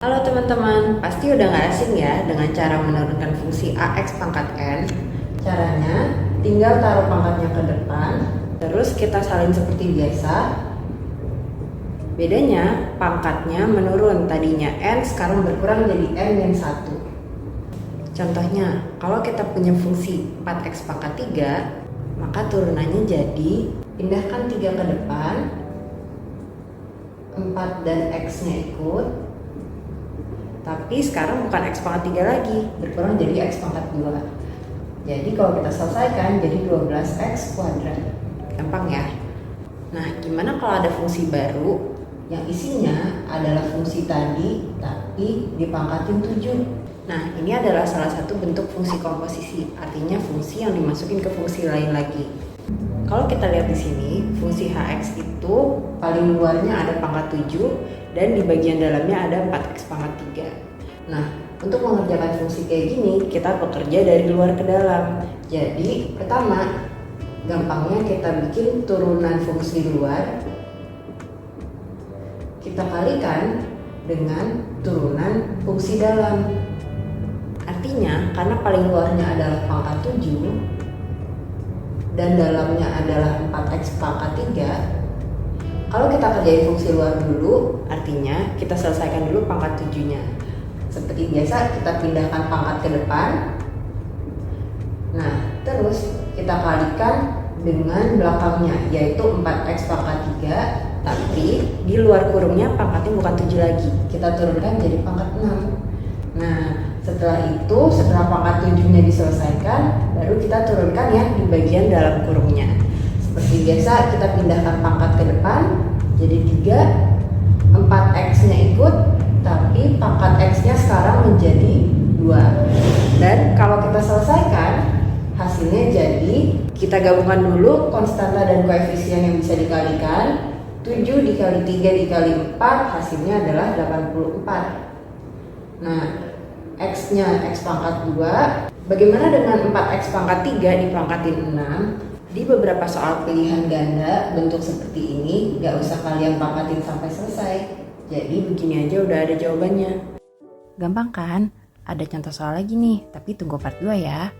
Halo teman-teman, pasti udah gak asing ya dengan cara menurunkan fungsi AX pangkat N. Caranya, tinggal taruh pangkatnya ke depan, terus kita salin seperti biasa. Bedanya, pangkatnya menurun, tadinya N sekarang berkurang jadi N-1. Contohnya, kalau kita punya fungsi 4X pangkat 3, maka turunannya jadi, pindahkan 3 ke depan, 4 dan X-nya ikut. Tapi sekarang bukan X pangkat 3 lagi, berkurang jadi X pangkat 2. Jadi kalau kita selesaikan jadi 12X kuadrat. Gampang ya? Nah, gimana kalau ada fungsi baru yang isinya adalah fungsi tadi tapi dipangkatin 7? Nah, ini adalah salah satu bentuk fungsi komposisi, artinya fungsi yang dimasukin ke fungsi lain lagi. Kalau kita lihat di sini, fungsi Hx itu paling luarnya ada pangkat 7 dan di bagian dalamnya ada 4X pangkat 3. Nah, untuk mengerjakan fungsi kayak gini, kita bekerja dari luar ke dalam. Jadi, pertama, gampangnya kita bikin turunan fungsi luar, kita kalikan dengan turunan fungsi dalam. Artinya, karena paling luarnya adalah pangkat 7, dan dalamnya adalah 4X pangkat 3, kalau kita kerjain fungsi luar dulu, artinya kita selesaikan dulu pangkat 7-nya. Seperti biasa, kita pindahkan pangkat ke depan. Nah, terus kita kalikan dengan belakangnya, yaitu 4X pangkat 3, tapi di luar kurungnya pangkatnya bukan 7 lagi. Kita turunkan jadi pangkat 6. Nah, setelah itu, setelah pangkat 7-nya diselesaikan, baru kita turunkan ya di bagian dalam kurungnya. Seperti biasa, kita pindahkan pangkat ke depan, jadi 3, 4X-nya ikut, tapi pangkat X-nya sekarang menjadi 2. Dan kalau kita selesaikan, hasilnya jadi, kita gabungkan dulu konstanta dan koefisien yang bisa dikalikan. 7 dikali 3 dikali 4, hasilnya adalah 84. Nah, X-nya X pangkat 2. Bagaimana dengan 4X pangkat 3 dipangkatin 6? Di beberapa soal pilihan ganda bentuk seperti ini gak usah kalian pangkatin sampai selesai. Jadi begini aja udah ada jawabannya. Gampang kan? Ada contoh soal lagi nih, tapi tunggu part 2 ya.